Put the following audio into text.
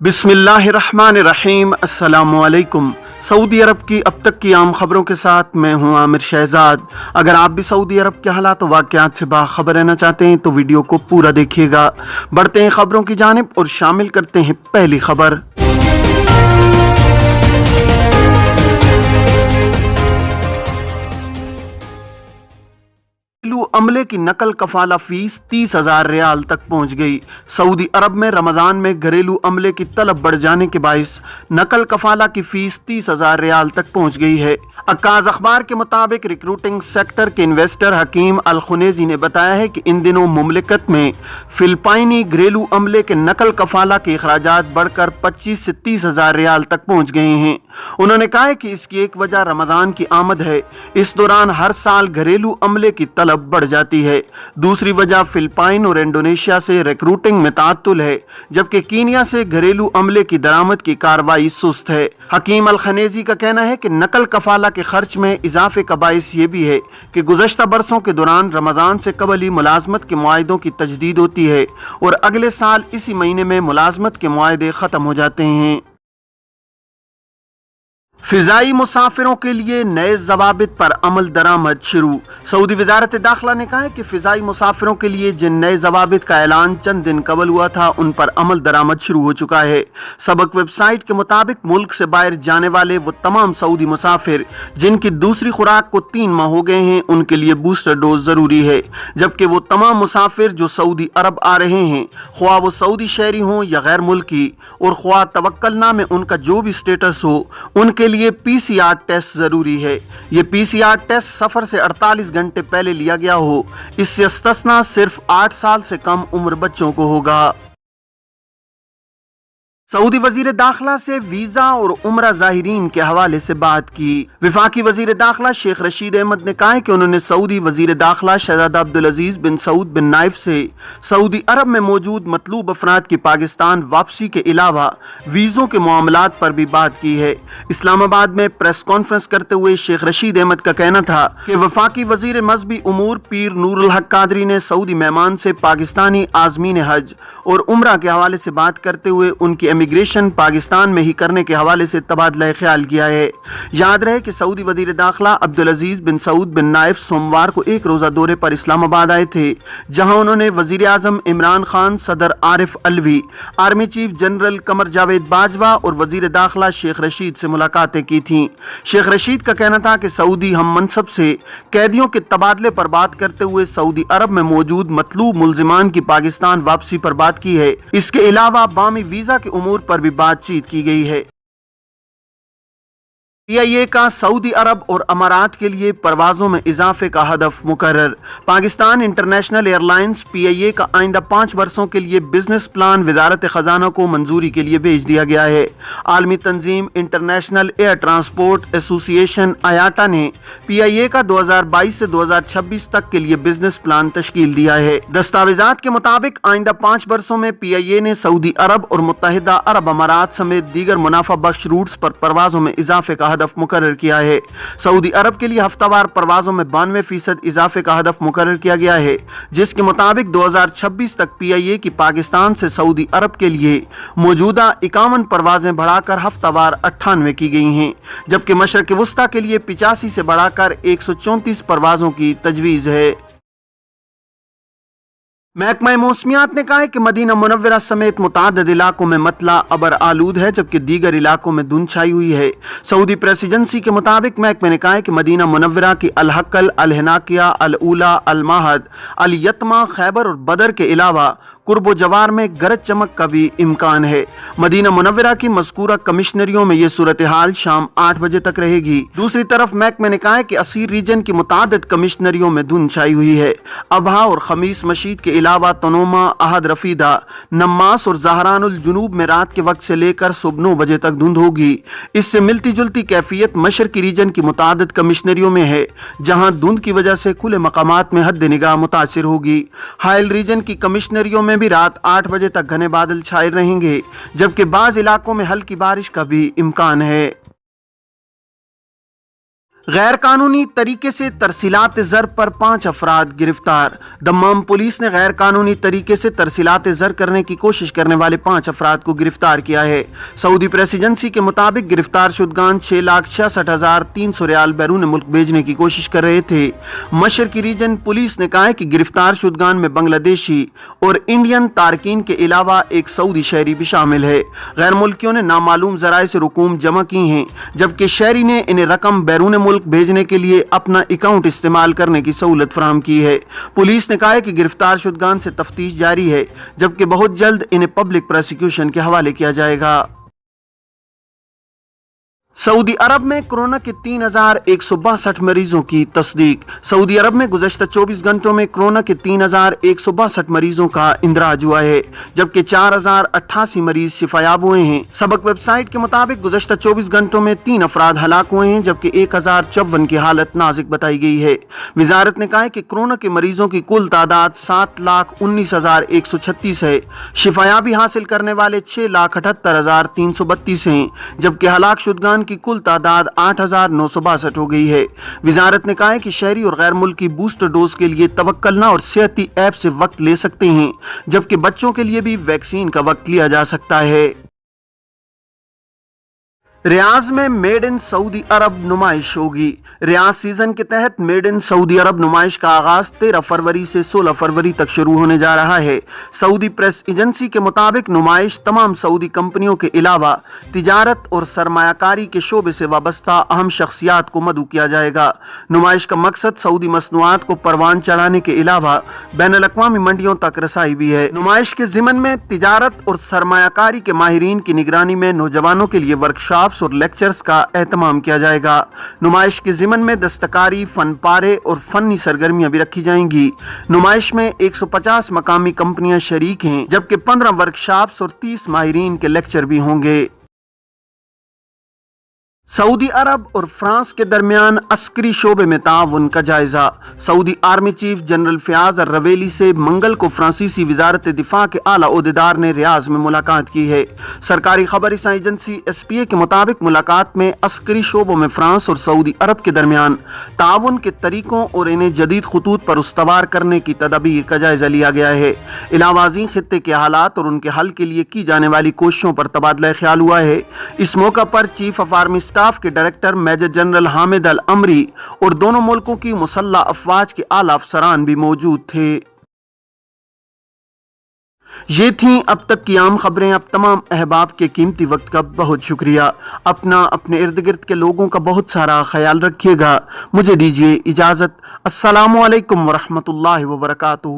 बिस्मिल्लाहिर्रहमानिर्रहीम। अस्सलामुअलैकुम। सऊदी अरब की अब तक की आम खबरों के साथ मैं हूं आमिर शहजाद। अगर आप भी सऊदी अरब के हालात व वाक़यात से बाखबर रहना चाहते हैं तो वीडियो को पूरा देखिएगा। बढ़ते हैं खबरों की जानिब और शामिल करते हैं पहली खबर। घरेलू अमले की नकल कफाला फीस 30,000 रियाल तक पहुंच गई। सऊदी अरब में रमजान में घरेलू अमले की तलब बढ़ जाने के बाइस नकल कफाला की फीस 30,000 रियाल तक पहुंच गई है। अक्काज़ अखबार के मुताबिक रिक्रूटिंग सेक्टर के इन्वेस्टर हकीम अल खुनेजी ने बताया है कि इन दिनों मुमलिकत में फिलिपाइनी घरेलू अमले के नकल कफाला के अखराजात बढ़कर 25 से 30,000 रियाल तक पहुंच गए हैं। उन्होंने कहा है कि इसकी एक वजह रमजान की आमद है। इस दौरान हर साल घरेलू अमले की तलब बढ़ जाती है। दूसरी वजह फिलिपाइन और इंडोनेशिया से रिक्रूटिंग में तातुल है, जबकि कीनिया से घरेलू अमले की दरामद की कार्रवाई सुस्त है। हकीम अल खनेजी का कहना है कि नकल कफाला के खर्च में इजाफे का बाइस ये भी है कि गुज़श्ता बरसों के दौरान रमजान से कबल ही मुलाजमत के मुआहदों की तजदीद होती है और अगले साल इसी महीने में मुलाजमत के मुआहदे खत्म हो जाते हैं। फिजाई मुसाफिरों के लिए नए जवाबित पर अमल दरामद शुरू। सऊदी वजारत दाखिला ने कहा है कि फिजाई मुसाफिरों के लिए जिन नए जवाबित का ऐलान चंद दिन कबल हुआ था उन पर अमल दरामद शुरू हो चुका है। सबक वेबसाइट के मुताबिक मुल्क से बाहर जाने वाले वो तमाम सऊदी मुसाफिर जिनकी दूसरी खुराक को 3 माह हो गए हैं उनके लिए बूस्टर डोज जरूरी है, जबकि वो तमाम मुसाफिर जो सऊदी अरब आ रहे हैं, ख्वाह वो सऊदी शहरी हों या गैर मुल्की, और ख्वाह तवक्कलना में उनका जो भी स्टेटस हो, उनके लिए पीसीआर टेस्ट जरूरी है। ये पीसीआर टेस्ट सफर से 48 घंटे पहले लिया गया हो। इससे इस्तिस्ना सिर्फ 8 साल से कम उम्र बच्चों को होगा। सऊदी वजीर दाखिला से वीजा और उम्रा जाहिरीन के हवाले से बात की। विफाकी वजीर दाखिला शेख रशीद अहमद ने कहा है कि उन्होंने सऊदी वजीर दाखिला शहजादा अब्दुल अजीज बिन सऊद बिन नाइफ से सऊदी अरब में मौजूद मतलूब अफराद की पाकिस्तान वापसी के अलावा वीज़ों के मामलात पर भी बात की है। इस्लामाबाद में प्रेस कॉन्फ्रेंस करते हुए शेख रशीद अहमद का कहना था कि वफाकी वजीर मजहबी उमूर पीर नूरुल हक कादरी ने सऊदी मेहमान से पाकिस्तानी आज़मीन हज और उम्रा के हवाले से बात करते हुए उनकी इमिग्रेशन पाकिस्तान में ही करने के हवाले से तबादला ख्याल किया है। याद रहे कि सऊदी वजीर दाखिला अब्दुल अजीज बिन सऊद बिन नाइफ सोमवार को एक रोजा दौरे पर इस्लामाबाद आए थे, जहां उन्होंने वजीर आजम इमरान खान, सदर Arif Alvi, army chief general Qamar Javed Bajwa और वजीर दाखिला शेख रशीद से मुलाकातें की थीं। शेख रशीद का कहना था कि सऊदी हम मनसब से कैदियों के तबादले पर बात करते हुए सऊदी अरब में मौजूद मतलूब मुल्जिमान की पाकिस्तान वापसी पर बात की है। इसके अलावा बामी वीजा के उमूर पर भी बातचीत की गई है। पीआईए का सऊदी अरब और अमारात के लिए परवाजों में इजाफे का हदफ मुकर्रर। पाकिस्तान इंटरनेशनल एयरलाइंस पीआईए का आइंदा 5 वर्षों के लिए बिजनेस प्लान वजारत खजाना को मंजूरी के लिए भेज दिया गया है। आलमी तंजीम International Air Transport Association IATA ने पीआईए का 2022 से 2026 तक के लिए बिजनेस प्लान तश्कील दिया है। दस्तावेजात के मुताबिक आइंदा 5 वर्षों में पीआईए ने सऊदी अरब और मुत्तहिदा अरब अमारात समेत दीगर मुनाफा बख्श रूट्स पर परवाजों में इजाफे का हदफ मुकर्रर किया है। सऊदी अरब के लिए हफ्तावार परवाजों में 92% इजाफे का हदफ मुकर्रर किया गया है, जिसके मुताबिक 2026 तक पीआईए की पाकिस्तान से सऊदी अरब के लिए मौजूदा 51 परवाजें बढ़ाकर हफ्तावार 98 की गई हैं, जबकि मशरक वुस्ता के लिए 85 से बढ़ाकर 134 परवाजों की तजवीज़ है। महकमा मौसमियात ने कहा है कि मदीना मुनव्वरा समेत मुतादिद इलाकों में मतला अबर आलूद है, जबकि दीगर इलाकों में धुंध छाई हुई है। सऊदी प्रेस एजेंसी के मुताबिक महकमे ने कहा है कि मदीना मुनव्वरा की अल हक्कल, अल हिनाकिया, अल ऊला, अल माहद, अल यतमा, खैबर और बदर के अलावा कुर्ब जवार में गरज चमक का भी इम्कान है। मदीना मुनव्वरा की मज़कूरा कमिश्नरियों में ये सूरत हाल शाम 8 बजे तक रहेगी। दूसरी तरफ महकमे ने कहा है कि असीर रीजन की मुतादिद कमिश्नरियों में धुंध छाई हुई है। अबहा और खमीस मशीद के अलावा तनोमा, अहद रफीदा, नम्मास और जहरानुल जुनूब में रात के वक्त से लेकर सुबह 9 बजे तक धुंध होगी। इससे मिलती जुलती कैफियत मशरकी रीजन की मुतादिद कमिश्नरियों में है, जहां धुंध की वजह से खुले मकामात में हद निगाह मुतासिर होगी। हाइल रीजन की कमिश्नरियों में भी रात 8 बजे तक घने बादल छाए रहेंगे, जबकि बाज इलाकों में हल्की बारिश का भी इम्कान है। غیر قانونی طریقے سے ترسیلات زر پر 5 افراد گرفتار۔ دمام پولیس نے غیر قانونی طریقے سے ترسیلات زر کرنے کی کوشش کرنے والے 5 افراد کو گرفتار کیا ہے۔ سعودی پریس ایجنسی کے مطابق گرفتار شدگان 6,66,300 ریال بیرون ملک بھیجنے کی کوشش کر رہے تھے۔ مشرقی ریجن پولیس نے کہا ہے کہ گرفتار شدگان میں بنگلہ دیشی اور انڈین تارکین کے علاوہ ایک سعودی شہری بھی شامل ہے۔ غیر ملکیوں نے نامعلوم ذرائع سے رقوم جمع کی ہیں، جبکہ شہری نے انہیں رقم بیرون ملک بھیجنے کے لیے اپنا اکاؤنٹ استعمال کرنے کی سہولت فراہم کی ہے۔ پولیس نے کہا ہے کہ گرفتار شدگان سے تفتیش جاری ہے، جبکہ بہت جلد انہیں پبلک پروسیکیوشن کے حوالے کیا جائے گا۔ سعودی عرب میں کورونا کے 3,162 مریضوں کی تصدیق۔ سعودی عرب میں گزشتہ 24 گھنٹوں میں کورونا کے 3,162 مریضوں کا اندراج ہوا ہے، جبکہ 4,088 مریض شفا یاب ہوئے ہیں۔ سبق ویب سائٹ کے مطابق گزشتہ 24 گھنٹوں میں 3 افراد ہلاک ہوئے ہیں، جبکہ 1,054 کی حالت نازک بتائی گئی ہے۔ وزارت نے کہا ہے کہ کورونا کے مریضوں کی کل تعداد 7,19,136 ہے۔ شفا یابی حاصل کرنے والے 6,78,332 ہیں، جبکہ ہلاک شدگان کی کل تعداد 8,962 ہو گئی ہے۔ وزارت نے کہا ہے کہ شہری اور غیر ملکی بوسٹر ڈوز کے لیے توکلنا اور صحتی ایپ سے وقت لے سکتے ہیں، جبکہ بچوں کے لیے بھی ویکسین کا وقت لیا جا سکتا ہے۔ ریاض میں میڈ ان سعودی عرب نمائش ہوگی۔ ریاض سیزن کے تحت میڈ ان سعودی عرب نمائش کا آغاز 13 فروری سے 16 فروری تک شروع ہونے جا رہا ہے۔ سعودی پریس ایجنسی کے مطابق نمائش تمام سعودی کمپنیوں کے علاوہ تجارت اور سرمایہ کاری کے شعبے سے وابستہ اہم شخصیات کو مدعو کیا جائے گا۔ نمائش کا مقصد سعودی مصنوعات کو پروان چڑھانے کے علاوہ بین الاقوامی منڈیوں تک رسائی بھی ہے۔ نمائش کے ضمن میں تجارت اور سرمایہ کاری کے ماہرین کی نگرانی میں نوجوانوں کے لیے ورکشاپس اور لیکچرز کا اہتمام کیا جائے گا۔ نمائش کے ضمن میں دستکاری، فن پارے اور فنی سرگرمیاں بھی رکھی جائیں گی۔ نمائش میں 150 مقامی کمپنیاں شریک ہیں، جبکہ 15 ورکشاپس اور 30 ماہرین کے لیکچر بھی ہوں گے۔ سعودی عرب اور فرانس کے درمیان عسکری شعبے میں تعاون کا جائزہ۔ سعودی آرمی چیف جنرل فیاض الرویلی سے منگل کو فرانسیسی وزارت دفاع کے اعلیٰ عہدیدار نے ریاض میں ملاقات کی ہے۔ سرکاری خبر رساں ایجنسی SPA کے مطابق ملاقات میں عسکری شعبوں میں فرانس اور سعودی عرب کے درمیان تعاون کے طریقوں اور انہیں جدید خطوط پر استوار کرنے کی تدابیر کا جائزہ لیا گیا ہے۔ علاوہ ازیں خطے کے حالات اور ان کے حل کے لیے کی جانے والی کوششوں پر تبادلہ خیال ہوا ہے۔ اس موقع پر چیف آف آرمی اسٹاف کے ڈائریکٹر میجر جنرل حامد الامری اور دونوں ملکوں کی مسلح افواج کے اعلیٰ افسران بھی موجود تھے۔ یہ تھیں اب تک کی عام خبریں۔ اب تمام احباب کے قیمتی وقت کا بہت شکریہ۔ اپنے ارد گرد کے لوگوں کا بہت سارا خیال رکھیے گا۔ مجھے دیجیے اجازت۔ السلام علیکم ورحمۃ اللہ وبرکاتہ۔